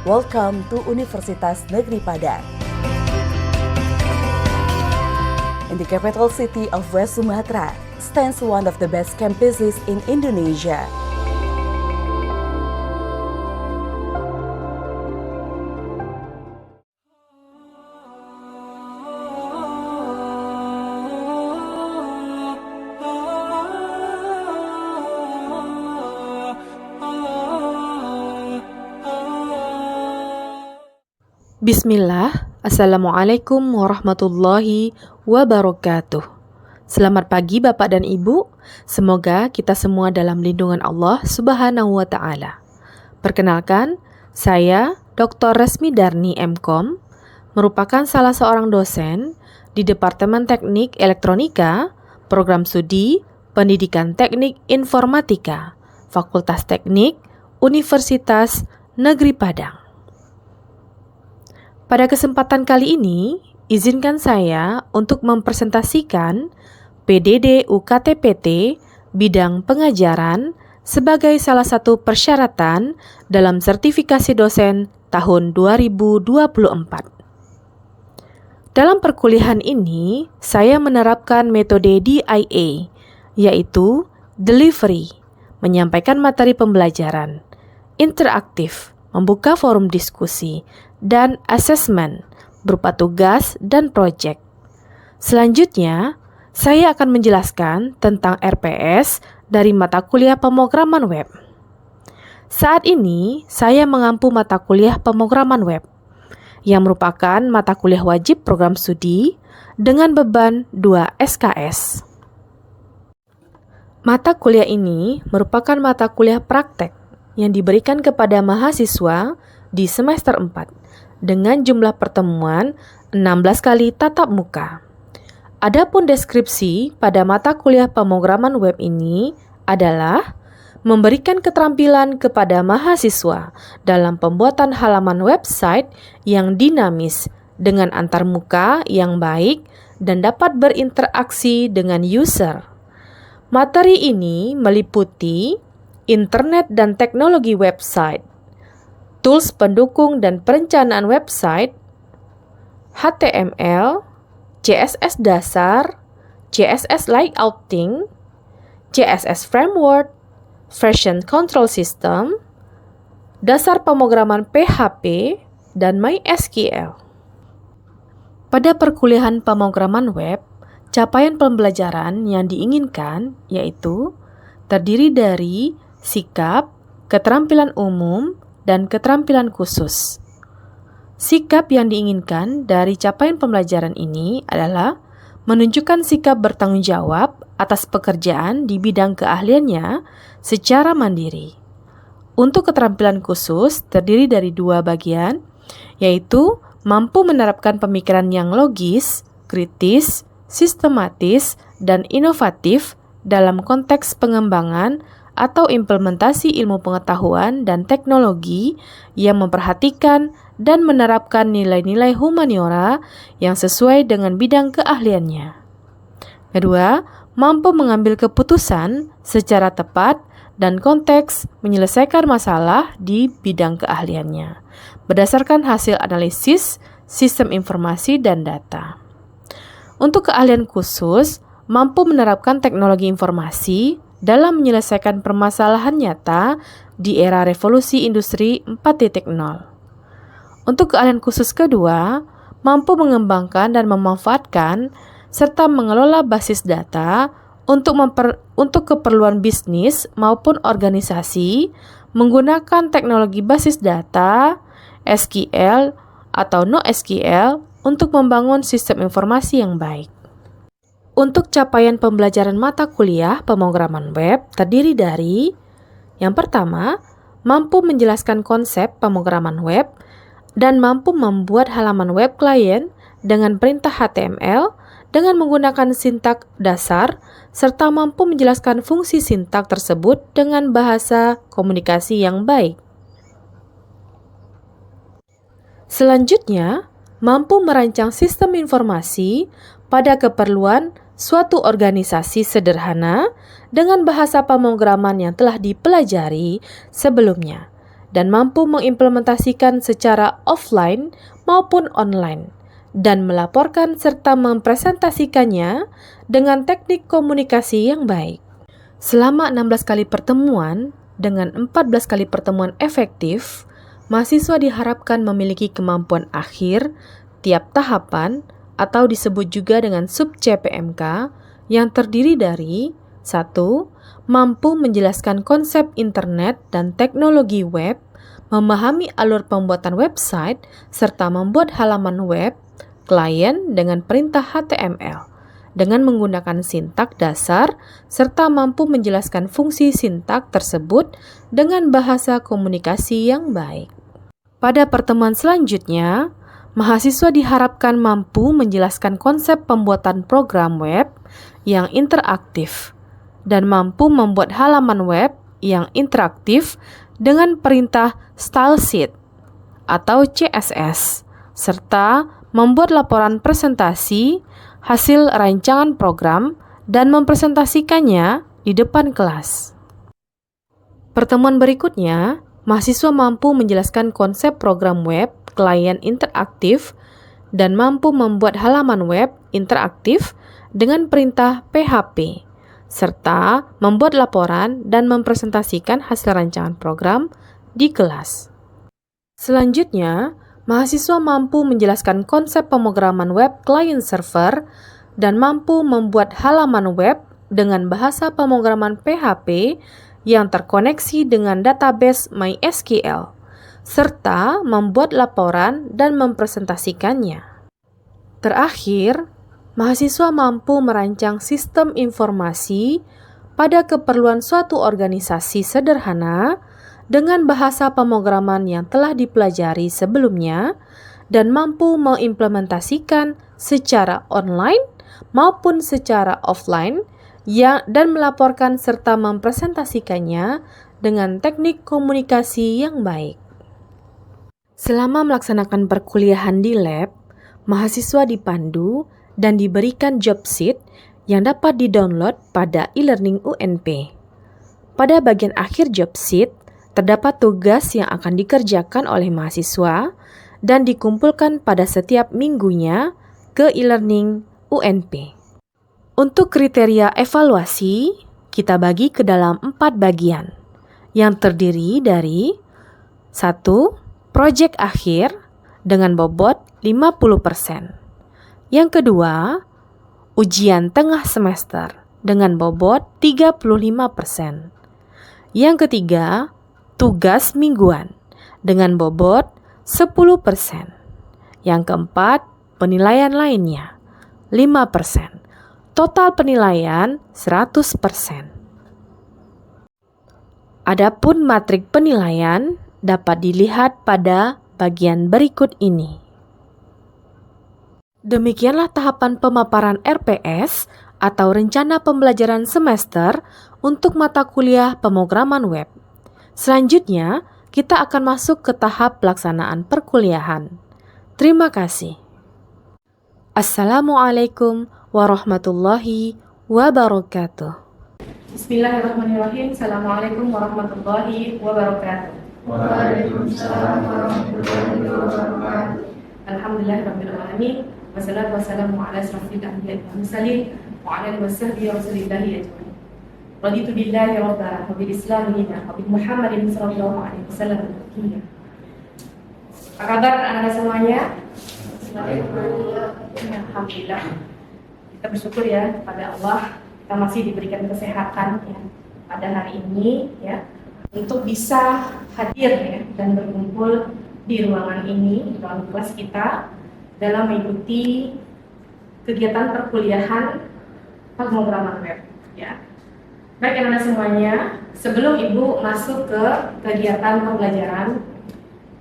Welcome to Universitas Negeri Padang. In the capital city of West Sumatra stands one of the best campuses in Indonesia. Bismillah, Assalamualaikum warahmatullahi wabarakatuh. Selamat pagi Bapak dan Ibu, semoga kita semua dalam lindungan Allah Subhanahu wa Ta'ala. Perkenalkan, saya Dr. Resmi Darni MKom, merupakan salah seorang dosen di Departemen Teknik Elektronika, Program Studi Pendidikan Teknik Informatika, Fakultas Teknik, Universitas Negeri Padang. Pada kesempatan kali ini, izinkan saya untuk mempresentasikan PDD UKT-PT bidang pengajaran sebagai salah satu persyaratan dalam sertifikasi dosen tahun 2024. Dalam perkuliahan ini, saya menerapkan metode DIA, yaitu delivery, menyampaikan materi pembelajaran, interaktif, membuka forum diskusi, dan assessment berupa tugas dan proyek. Selanjutnya, saya akan menjelaskan tentang RPS dari mata kuliah pemrograman web. Saat ini, saya mengampu mata kuliah pemrograman web, yang merupakan mata kuliah wajib program studi dengan beban 2 SKS. Mata kuliah ini merupakan mata kuliah praktek yang diberikan kepada mahasiswa di semester 4 dengan jumlah pertemuan 16 kali tatap muka. Adapun deskripsi pada mata kuliah pemrograman web ini adalah memberikan keterampilan kepada mahasiswa dalam pembuatan halaman website yang dinamis dengan antarmuka yang baik dan dapat berinteraksi dengan user. Materi ini meliputi internet dan teknologi website, tools pendukung dan perencanaan website, HTML, CSS dasar, CSS layouting, CSS framework, version control system, dasar pemrograman PHP, dan MySQL. Pada perkuliahan pemrograman web, capaian pembelajaran yang diinginkan yaitu terdiri dari sikap, keterampilan umum, dan keterampilan khusus. Sikap yang diinginkan dari capaian pembelajaran ini adalah menunjukkan sikap bertanggung jawab atas pekerjaan di bidang keahliannya secara mandiri. Untuk keterampilan khusus terdiri dari 2 bagian, yaitu mampu menerapkan pemikiran yang logis, kritis, sistematis, dan inovatif dalam konteks pengembangan atau implementasi ilmu pengetahuan dan teknologi yang memperhatikan dan menerapkan nilai-nilai humaniora yang sesuai dengan bidang keahliannya. Kedua, mampu mengambil keputusan secara tepat dan konteks menyelesaikan masalah di bidang keahliannya berdasarkan hasil analisis sistem informasi dan data. Untuk keahlian khusus, mampu menerapkan teknologi informasi dalam menyelesaikan permasalahan nyata di era revolusi industri 4.0. Untuk keahlian khusus kedua, mampu mengembangkan dan memanfaatkan serta mengelola basis data untuk keperluan bisnis maupun organisasi menggunakan teknologi basis data, SQL atau NoSQL untuk membangun sistem informasi yang baik. Untuk capaian pembelajaran mata kuliah pemrograman web terdiri dari yang pertama, mampu menjelaskan konsep pemrograman web dan mampu membuat halaman web klien dengan perintah HTML dengan menggunakan sintak dasar serta mampu menjelaskan fungsi sintak tersebut dengan bahasa komunikasi yang baik. Selanjutnya, mampu merancang sistem informasi pada keperluan suatu organisasi sederhana dengan bahasa pemrograman yang telah dipelajari sebelumnya dan mampu mengimplementasikan secara offline maupun online, dan melaporkan serta mempresentasikannya dengan teknik komunikasi yang baik. Selama 16 kali pertemuan, dengan 14 kali pertemuan efektif, mahasiswa diharapkan memiliki kemampuan akhir tiap tahapan atau disebut juga dengan sub-CPMK yang terdiri dari 1. Mampu menjelaskan konsep internet dan teknologi web, memahami alur pembuatan website, serta membuat halaman web klien dengan perintah HTML dengan menggunakan sintak dasar serta mampu menjelaskan fungsi sintak tersebut dengan bahasa komunikasi yang baik. Pada pertemuan selanjutnya, mahasiswa diharapkan mampu menjelaskan konsep pembuatan program web yang interaktif dan mampu membuat halaman web yang interaktif dengan perintah style sheet atau CSS, serta membuat laporan presentasi hasil rancangan program dan mempresentasikannya di depan kelas. Pertemuan berikutnya, mahasiswa mampu menjelaskan konsep program web klien interaktif dan mampu membuat halaman web interaktif dengan perintah PHP, serta membuat laporan dan mempresentasikan hasil rancangan program di kelas. Selanjutnya, mahasiswa mampu menjelaskan konsep pemrograman web client-server dan mampu membuat halaman web dengan bahasa pemrograman PHP yang terkoneksi dengan database MySQL, serta membuat laporan dan mempresentasikannya. Terakhir, mahasiswa mampu merancang sistem informasi pada keperluan suatu organisasi sederhana dengan bahasa pemrograman yang telah dipelajari sebelumnya dan mampu mengimplementasikan secara online maupun secara offline dan melaporkan serta mempresentasikannya dengan teknik komunikasi yang baik. Selama melaksanakan perkuliahan di lab, mahasiswa dipandu dan diberikan job sheet yang dapat di-download pada e-learning UNP. Pada bagian akhir job sheet, terdapat tugas yang akan dikerjakan oleh mahasiswa dan dikumpulkan pada setiap minggunya ke e-learning UNP. Untuk kriteria evaluasi, kita bagi ke dalam 4 bagian, yang terdiri dari 1. Proyek akhir dengan bobot 50%. Yang kedua, ujian tengah semester dengan bobot 35%. Yang ketiga, tugas mingguan dengan bobot 10%. Yang keempat, penilaian lainnya 5%. Total penilaian 100%. Adapun matrik penilaian dapat dilihat pada bagian berikut ini. Demikianlah tahapan pemaparan RPS atau Rencana Pembelajaran Semester untuk mata kuliah pemrograman web. Selanjutnya, kita akan masuk ke tahap pelaksanaan perkuliahan. Terima kasih. Assalamualaikum warahmatullahi wabarakatuh. Bismillahirrahmanirrahim. Assalamualaikum warahmatullahi wabarakatuh. Waalaikumsalam warahmatullahi wabarakatuh. Alhamdulillahirrahmanirrahim. Wassalatu wassalamu ala asrafil anbiya'i wal mursalin wa ala alihi wasahbihi rasulillahi ajmain. Raditu billahi rabban wa bil islam dinan wa bi Muhammadin sallallahu alaihi wasallam nabiyya. Apa kabar anak-anak semuanya? Alhamdulillah. Kita bersyukur ya kepada Allah, kita masih diberikan kesehatan ya pada hari ini ya untuk bisa hadir ya dan berkumpul di ruangan ini, ruangan kelas kita dalam mengikuti kegiatan perkuliahan pemrograman web ya. Baik anak-anak semuanya, sebelum Ibu masuk ke kegiatan pembelajaran,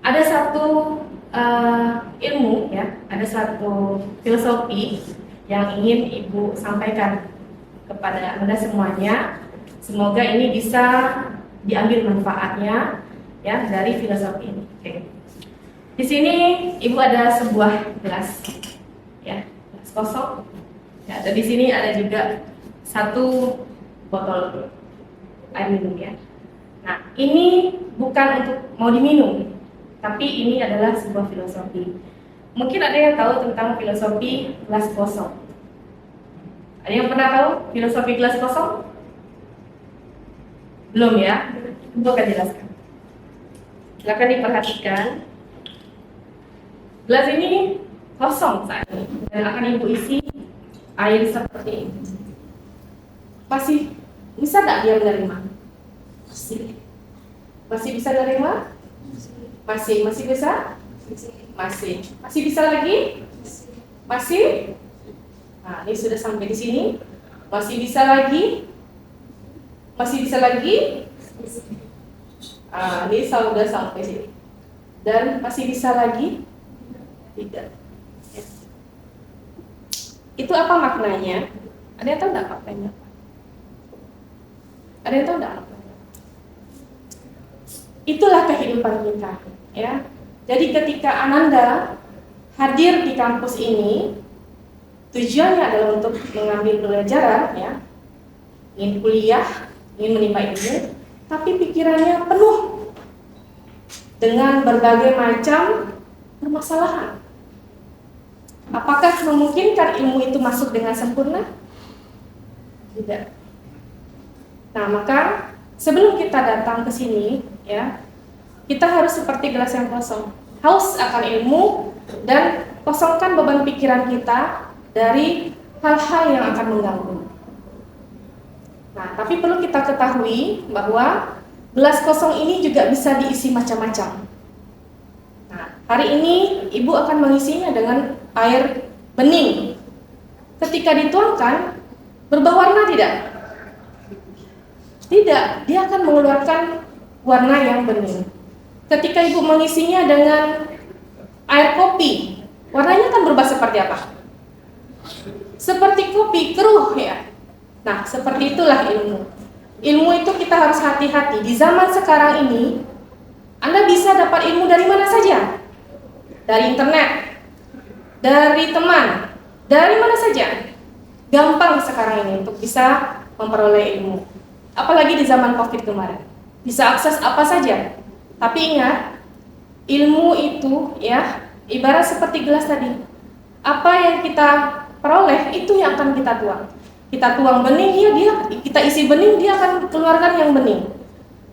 ada satu ilmu ya, ada satu filosofi yang ingin Ibu sampaikan kepada Anda semuanya. Semoga ini bisa diambil manfaatnya ya dari filosofi ini. Oke. Di sini Ibu ada sebuah gelas ya, gelas kosong. Ya, dan di sini ada juga satu botol air minum ya. Nah, ini bukan untuk mau diminum, tapi ini adalah sebuah filosofi. Mungkin ada yang tahu tentang filosofi gelas kosong. Ada yang pernah tahu filosofi gelas kosong? Belum ya? Ibu akan jelaskan. Silakan diperhatikan. Gelas ini kosong saat ini dan akan Ibu isi air seperti ini. Masih bisa tidak dia menerima? Masih bisa menerima? Masih bisa? Masih bisa lagi? Masih? Nah, ini sudah sampai di sini. Masih bisa lagi? Masih bisa lagi? Ini sudah sampai sini. Dan masih bisa lagi? Tidak. Ya. Itu apa maknanya? Ada yang tahu tidak maknanya? Ada yang tahu tidak maknanya? Itulah kehidupan kita, ya. Jadi ketika Ananda hadir di kampus ini, tujuannya adalah untuk mengambil pelajaran, ya, ingin kuliah, ingin menimba ilmu, tapi pikirannya penuh dengan berbagai macam permasalahan. Apakah memungkinkan ilmu itu masuk dengan sempurna? Tidak. Nah, maka sebelum kita datang ke sini, ya, kita harus seperti gelas yang kosong, haus akan ilmu dan kosongkan beban pikiran kita dari hal-hal yang akan mengganggu. Nah, tapi perlu kita ketahui bahwa gelas kosong ini juga bisa diisi macam-macam. Nah, hari ini Ibu akan mengisinya dengan air bening. Ketika dituangkan, berubah warna tidak? Tidak, dia akan mengeluarkan warna yang bening. Ketika Ibu mengisinya dengan air kopi, warnanya akan berubah seperti apa? Seperti kopi, keruh ya. Nah, seperti itulah ilmu. Ilmu itu kita harus hati-hati. Di zaman sekarang ini, Anda bisa dapat ilmu dari mana saja. Dari internet, dari teman, dari mana saja. Gampang sekarang ini untuk bisa memperoleh ilmu. Apalagi di zaman COVID kemarin. Bisa akses apa saja. Tapi ingat, ilmu itu ya ibarat seperti gelas tadi. Apa yang kita peroleh itu yang akan kita tuang. Kita tuang bening, kita isi bening, dia akan keluarkan yang bening.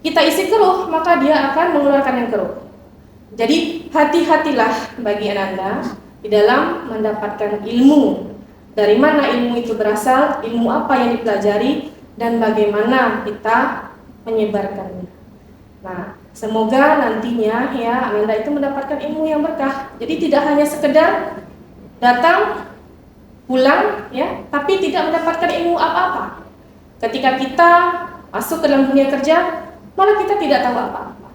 Kita isi keruh, maka dia akan mengeluarkan yang keruh. Jadi hati-hatilah bagi Ananda di dalam mendapatkan ilmu. Dari mana ilmu itu berasal, ilmu apa yang dipelajari, dan bagaimana kita menyebarkannya. Nah, semoga nantinya ya Ananda itu mendapatkan ilmu yang berkah. Jadi tidak hanya sekedar datang, pulang ya, tapi tidak mendapatkan ilmu apa-apa. Ketika kita masuk ke dalam dunia kerja, malah kita tidak tahu apa-apa.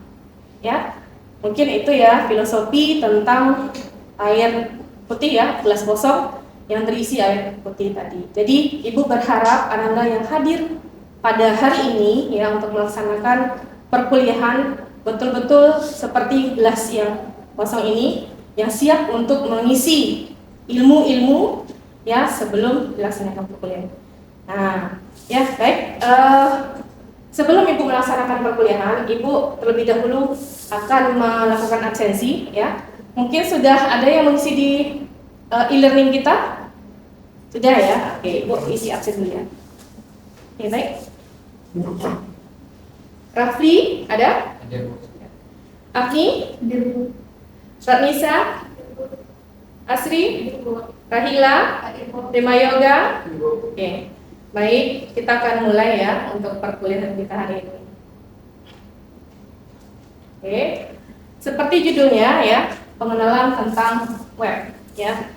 Ya. Mungkin itu ya filosofi tentang air putih ya, gelas kosong yang terisi air putih tadi. Jadi Ibu berharap Ananda yang hadir pada hari ini ya untuk melaksanakan perkuliahan betul-betul seperti gelas yang kosong ini yang siap untuk mengisi ilmu-ilmu ya sebelum dilaksanakan perkuliahan. Nah, ya baik. Sebelum Ibu melaksanakan perkuliahan, Ibu terlebih dahulu akan melakukan absensi ya. Mungkin sudah ada yang mengisi di e-learning kita? Sudah ya? Oke, Ibu isi absen dulu ya. Oke, baik. Rafli, ada? Ada, Bu. Afni? Ratnisa? Asri? Rahila? Dema Yoga? Oke. Baik, kita akan mulai ya untuk perkuliahan kita hari ini. Oke. Seperti judulnya ya, pengenalan tentang web ya.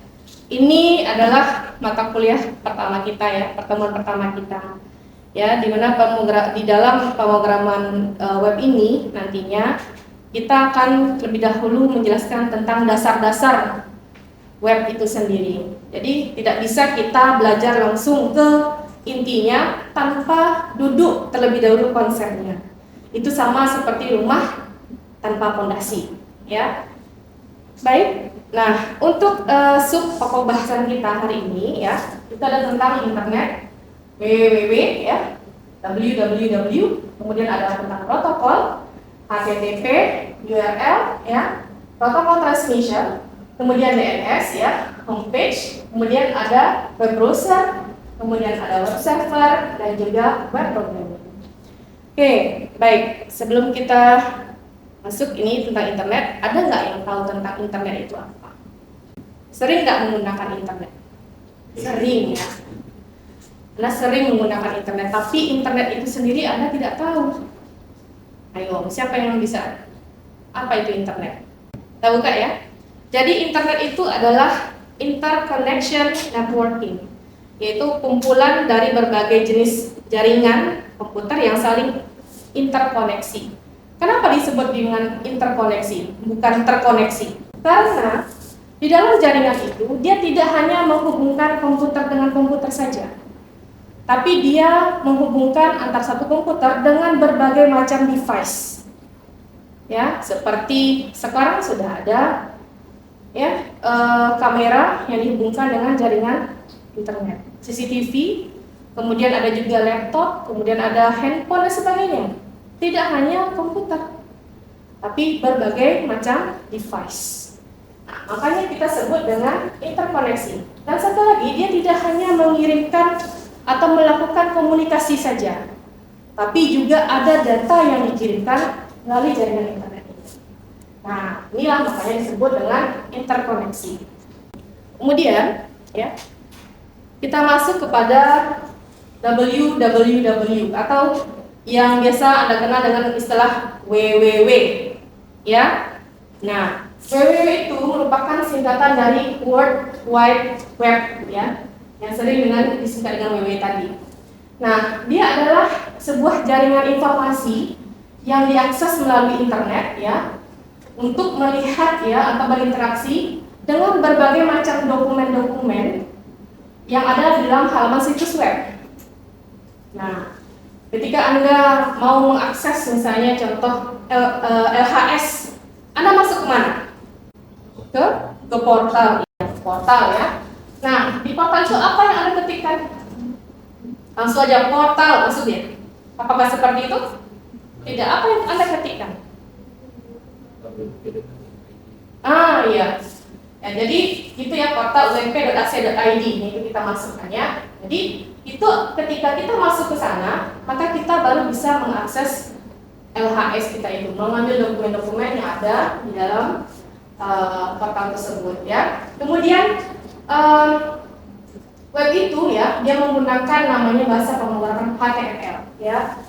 Ini adalah mata kuliah pertama kita ya, pertemuan pertama kita. Ya, di mana di dalam pemrograman web ini nantinya kita akan terlebih dahulu menjelaskan tentang dasar-dasar web itu sendiri. Jadi tidak bisa kita belajar langsung ke intinya tanpa duduk terlebih dahulu konsepnya. Itu sama seperti rumah tanpa fondasi, ya. Baik. Nah, untuk sub pokok bahasan kita hari ini ya, kita ada tentang internet www ya, www Kemudian ada tentang protokol, HTTP, URL, ya, protokol transmission, kemudian DNS, ya, homepage, kemudian ada web browser, kemudian ada web server, dan juga web programming. Oke, baik. Sebelum kita masuk ini tentang internet, ada nggak yang tahu tentang internet itu apa? Sering nggak menggunakan internet? Sering, ya. Anda sering menggunakan internet, tapi internet itu sendiri Anda tidak tahu. Ayo, siapa yang bisa? Apa itu internet? Kita buka ya. Jadi internet itu adalah interconnection networking, yaitu kumpulan dari berbagai jenis jaringan komputer yang saling interkoneksi. Kenapa disebut dengan interkoneksi, bukan terkoneksi? Karena di dalam jaringan itu dia tidak hanya menghubungkan komputer dengan komputer saja, tapi dia menghubungkan antar satu komputer dengan berbagai macam device. Ya, seperti sekarang sudah ada ya kamera yang dihubungkan dengan jaringan internet, CCTV, kemudian ada juga laptop, kemudian ada handphone dan sebagainya. Tidak hanya komputer, tapi berbagai macam device. Nah, makanya kita sebut dengan interkoneksi. Dan satu lagi, dia tidak hanya mengirimkan atau melakukan komunikasi saja, tapi juga ada data yang dikirimkan melalui jaringan internet ini. Nah, inilah makanya disebut dengan interkoneksi. Kemudian, ya, kita masuk kepada www atau yang biasa Anda kenal dengan istilah www, ya. Nah, www itu merupakan singkatan dari World Wide Web, ya, yang sering disingkat dengan WW tadi. Nah, dia adalah sebuah jaringan informasi yang diakses melalui internet, ya, untuk melihat, ya, atau berinteraksi dengan berbagai macam dokumen-dokumen yang ada di dalam halaman situs web. Nah, ketika Anda mau mengakses misalnya contoh LHS, Anda masuk ke mana? Ke portal, ya, portal, ya. Nah, di portal itu apa yang Anda ketikkan? Langsung aja portal maksudnya. Apakah seperti itu? Tidak. Apa yang Anda ketikkan? Iya. Ya, jadi itu ya portal ump.ac.id, ini itu kita masukkan, ya. Jadi itu ketika kita masuk ke sana, maka kita baru bisa mengakses LHS kita itu, mengambil dokumen-dokumen yang ada di dalam portal tersebut, ya. Kemudian web itu, ya, dia menggunakan namanya bahasa pemrograman HTML, ya.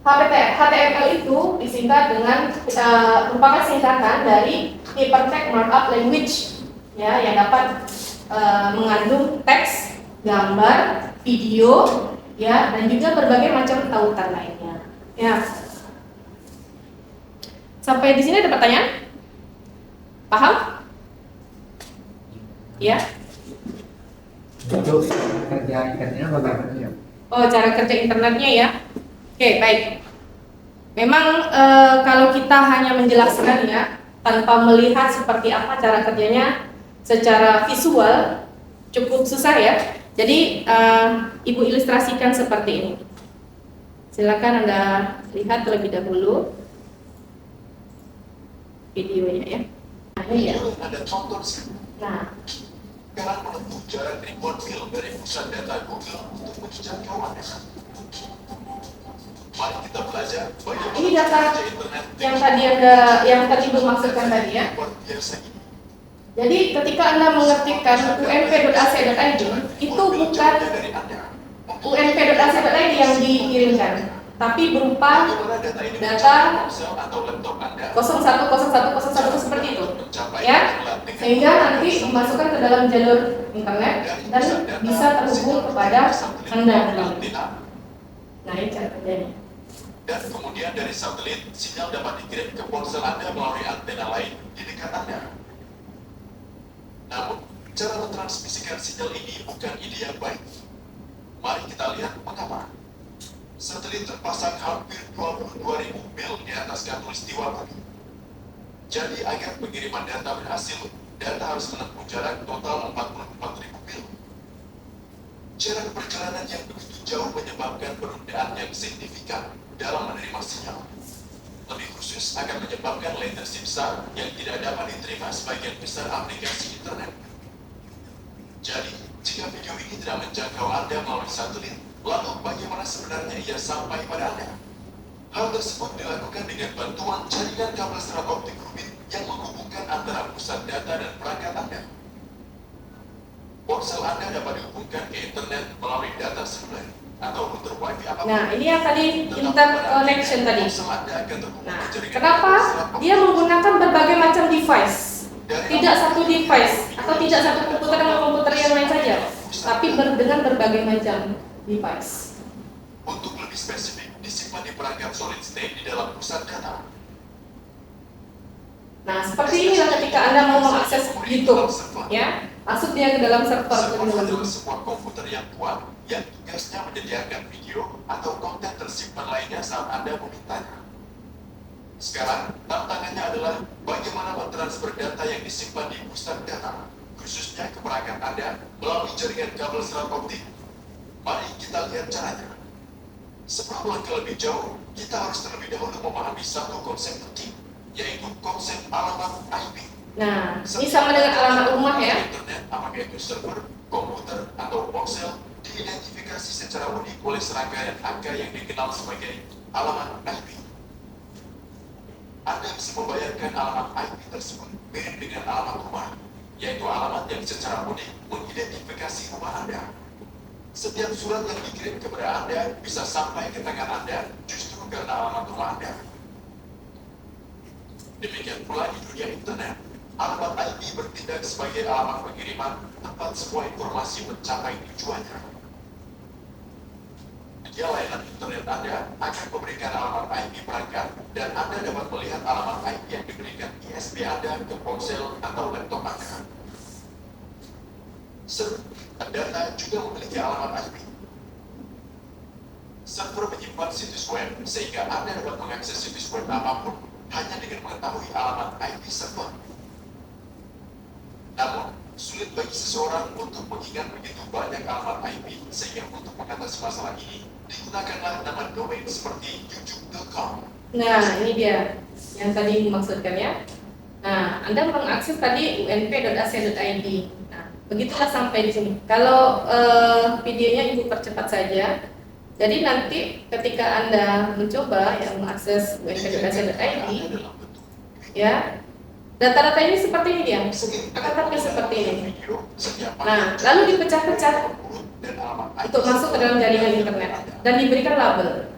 HTML itu disingkat dengan merupakan singkatan dari Hypertext Markup Language, ya, yang dapat mengandung teks, gambar, video, ya, dan juga berbagai macam tautan lainnya, ya. Sampai di sini ada pertanyaan? Paham? Ya. Untuk kerja internetnya bagaimana ya? Oh, cara kerja internetnya, ya. Oke, baik. Memang kalau kita hanya menjelaskan, ya, tanpa melihat seperti apa cara kerjanya secara visual, cukup susah, ya. Jadi Ibu ilustrasikan seperti ini. Silakan Anda lihat terlebih dahulu videonya, ya. Nah, ini, ya. Ada contoh Nah, sekarang menempuh jarak ribuan mil dari pusat data Google untuk menjangkau Anda. Mari kita belajar bagaimana ini data kerja internet yang tadi Ibu maksudkan tadi, ya. luar biasa ini. Jadi ketika Anda mengetikkan ump.ac.id, itu bukan Dari Anda, ump.ac.id yang dikirimkan, tapi berupa bagaimana data ini data ponsel atau laptop Anda 010101 seperti itu, mencapai ya, dengan sehingga nanti dimasukkan ke dalam jalur internet dan bisa terhubung kepada Anda. antena. Nah, ini cara kerjanya. Dan kemudian dari satelit, sinyal dapat dikirim ke ponsel Anda melalui antena lain di dekat Anda. Namun, cara mentransmisikan sinyal ini bukan ide yang baik. Mari kita lihat mengapa. Satelit terpasang hampir 22.000 mil di atas khatulistiwa bumi. Jadi agar pengiriman data berhasil, data harus menempuh jarak total 44.000 mil. Jarak perjalanan yang begitu jauh menyebabkan penundaan yang signifikan dalam menerima sinyal. Lebih khusus akan menyebabkan latency besar yang tidak dapat diterima sebagian besar aplikasi internet. Jadi, jika video ini tidak menjangkau Anda melalui satelit, lalu bagaimana sebenarnya ia sampai pada Anda? Hal tersebut dilakukan dengan bantuan jaringan kabel serat optik rumit yang menghubungkan antara pusat data dan perangkat Anda. Ponsel Anda dapat dihubungkan ke internet melalui data seluler atau router wifi apapun. Nah, ini yang tadi interconnection tadi. Ponsel Anda akan terhubung Nah, ke jaringan kenapa kabel serat optik. dia menggunakan berbagai macam device? Tidak satu device atau tidak satu komputer dengan komputer yang lain saja, tapi dengan berbagai macam device. Untuk lebih spesifik, disimpan di perangkat solid state di dalam pusat data. Nah, seperti inilah ketika Anda mau mengakses YouTube, ya, masuk dia ke dalam server Server adalah teman-teman. sebuah komputer yang kuat yang tugasnya menyediakan video atau konten tersimpan lainnya saat Anda memintanya. Sekarang, tantangannya adalah bagaimana mentransfer data yang disimpan di pusat data, khususnya ke perangkat Anda melalui jaringan kabel serat optik. Mari kita lihat caranya. Sebelum melangkah lebih jauh, kita harus terlebih dahulu memahami satu konsep penting, yaitu konsep alamat IP. Nah, ini sama dengan alamat rumah ya. Internet, apakah itu server, komputer, atau ponsel, diidentifikasi secara unik oleh serangkaian angka yang dikenal sebagai alamat IP. Anda bisa membayangkan alamat IP tersebut mirip dengan alamat rumah, yaitu alamat yang secara unik mengidentifikasi rumah Anda. Setiap surat yang dikirim kepada Anda bisa sampai ke tangan Anda justru karena alamat rumah Anda. Demikian pula di dunia internet, alamat IP bertindak sebagai alamat pengiriman tempat sebuah informasi mencapai tujuannya. Dia layanan internet Anda akan memberikan alamat IP perangkat dan Anda dapat melihat alamat IP yang diberikan ISP Anda ke ponsel atau laptop Anda. Server data juga memiliki alamat IP. Server menyimpan situs web sehingga Anda dapat mengakses situs web apapun hanya dengan mengetahui alamat IP server. Namun, sulit bagi seseorang untuk mengingat begitu banyak alamat IP sehingga untuk mengatasi masalah ini digunakanlah nama domain seperti youtube.com. Nah, ini dia yang tadi dimaksudkan ya. Nah, Anda mengakses tadi unp.ac.id. Nah, begitulah sampai di sini. Kalau videonya Ibu percepat saja. Jadi nanti ketika Anda mencoba yang mengakses unp.ac.id, ya, data-data ini seperti ini dia, akan tampil seperti ini. Nah, lalu dipecah-pecah untuk masuk ke dalam jaringan internet dan diberikan label.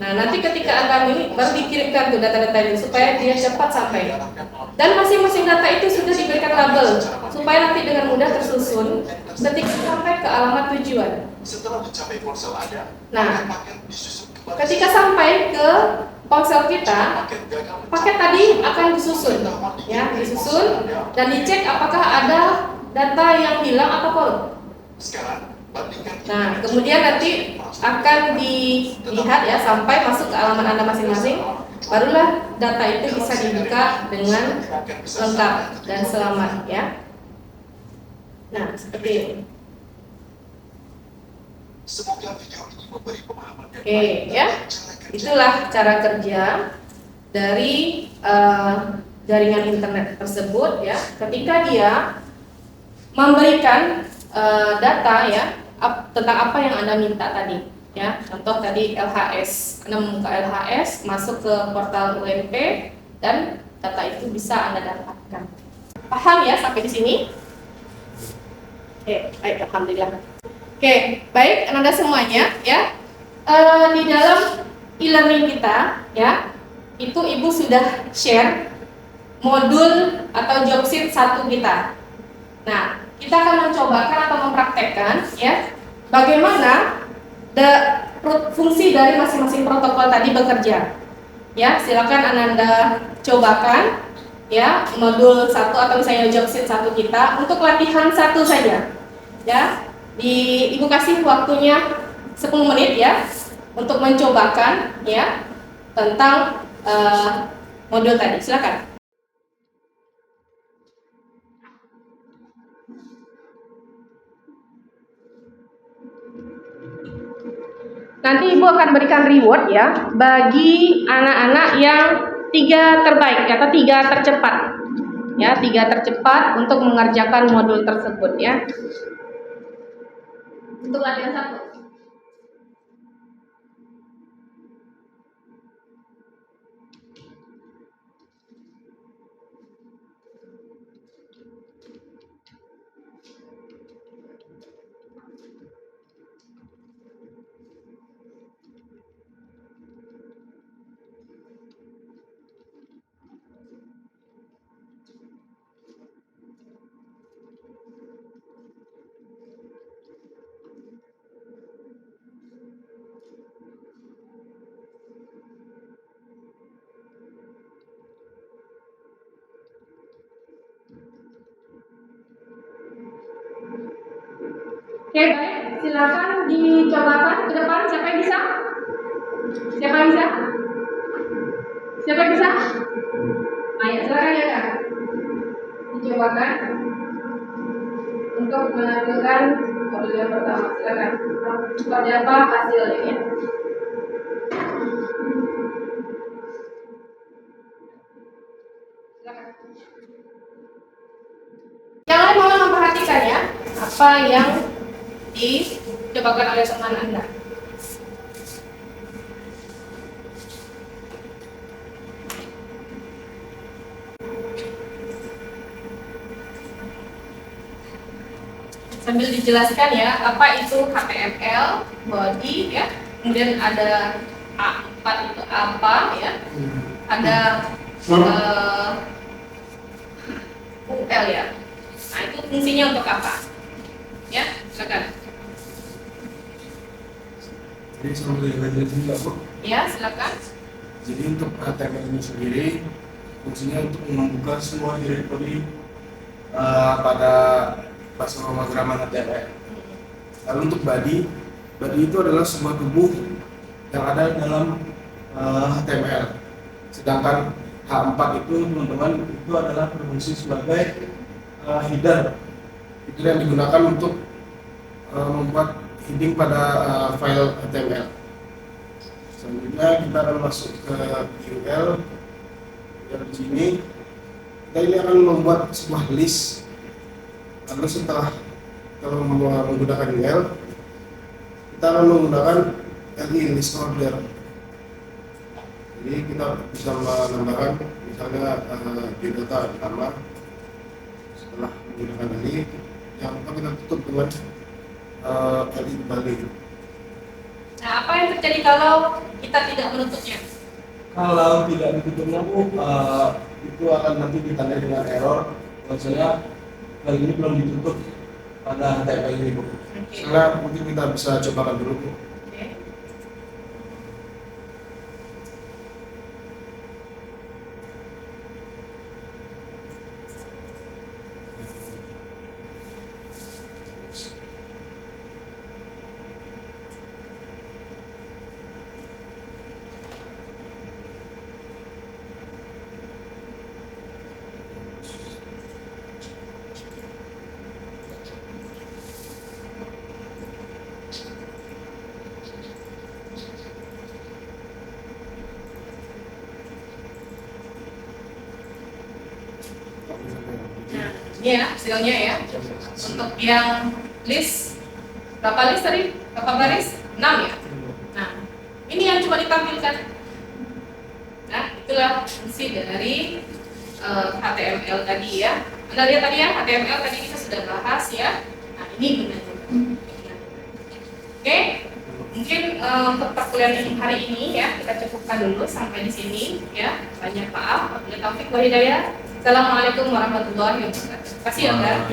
Nah, nanti ketika Anda ini baru dikirimkan tuh data-data ini supaya dia cepat sampai. Dan masing-masing data itu sudah diberikan label supaya nanti dengan mudah tersusun ketika sampai ke alamat tujuan. Setelah mencapai ponsel Anda, Nah, paket disusun kembali. ketika sampai ke ponsel kita, paket tadi akan disusun, ya, disusun dan dicek apakah ada data yang hilang atau kolom. Sekarang, bandingkan Nah, kemudian nanti akan dilihat ya sampai masuk ke alamat Anda masing-masing, barulah data itu bisa dibuka dengan lengkap dan selamat ya. Nah, seperti ini. Semoga video ini memberi pemahaman yang Oke, ya. Itulah cara kerja dari jaringan internet tersebut ya. Ketika dia memberikan data ya tentang apa yang Anda minta tadi ya. Contoh tadi LHS, Anda membuka LHS, masuk ke portal UNP dan data itu bisa Anda dapatkan. Paham ya sampai di sini? Oke, baik, alhamdulillah. Oke, baik Anda semuanya ya. Di dalam e-learning kita ya, itu Ibu sudah share modul atau job sheet 1 kita. Nah, kita akan mencobakan atau mempraktekkan ya bagaimana fungsi dari masing-masing protokol tadi bekerja. Ya, silakan Anda cobakan ya modul 1 atau misalnya job sheet 1 kita untuk latihan 1 saja. Ya, Ibu kasih waktunya 10 menit ya untuk mencobakan ya tentang modul tadi. Silakan. Nanti Ibu akan berikan reward ya bagi anak-anak yang 3 terbaik atau 3 tercepat. Ya, 3 tercepat untuk mengerjakan modul tersebut ya. Untuk latihan 1. Oke, baik. Silakan dicobakan ke depan. Siapa yang bisa? Siapa yang bisa? Siapa yang bisa? Ayo, silakan ya Kak. Dicobakan untuk menampilkan modul yang pertama. Silakan. Seperti apa hasilnya ya? Silakan. Yang lain mohon memperhatikan ya apa yang dicobakan oleh teman Anda. Sambil dijelaskan ya apa itu HTML, body ya, kemudian ada A4 itu apa ya, ada UL ya. Nah itu fungsinya untuk apa? Ya, silakan. Jadi sambil dilanjutin juga Bu. Ya, silakan. Jadi untuk HTML ini sendiri fungsinya untuk membuka semua directory pada bahasa pemrograman HTML. Lalu untuk body itu adalah sebuah tubuh yang ada dalam HTML. Sedangkan H4 itu teman-teman itu adalah berfungsi sebagai header. Itu yang digunakan untuk membuat heading pada file HTML. Selanjutnya kita akan masuk ke UL. Di sini kita ini akan membuat sebuah list. Lalu setelah kalau menggunakan UL, kita akan menggunakan list order. Jadi kita bisa menambahkan misalnya di data nama. Setelah menggunakan ini, yang kita tutup dengan edit balik. Nah, apa yang terjadi kalau kita tidak menutupnya? Kalau tidak ditutupnya Bu, itu akan nanti ditandai dengan error. Maksudnya kali ini belum ditutup pada HTML ini Bu. Karena mungkin kita bisa cobakan dulu Bu. Ini ya hasilnya ya. Untuk yang list berapa list tadi? Berapa baris? 6 ya. Nah, ini yang cuma ditampilkan. Nah, itulah fungsi dari HTML tadi ya. Anda lihat tadi ya, HTML tadi kita sudah bahas ya. Nah, ini gunanya. Oke, mungkin untuk perkuliahan hari ini ya kita cukupkan dulu sampai di sini ya. Banyak maaf, wabillahi taufik wal hidayah. Assalamualaikum warahmatullahi wabarakatuh. Terima kasih ya, Mbak.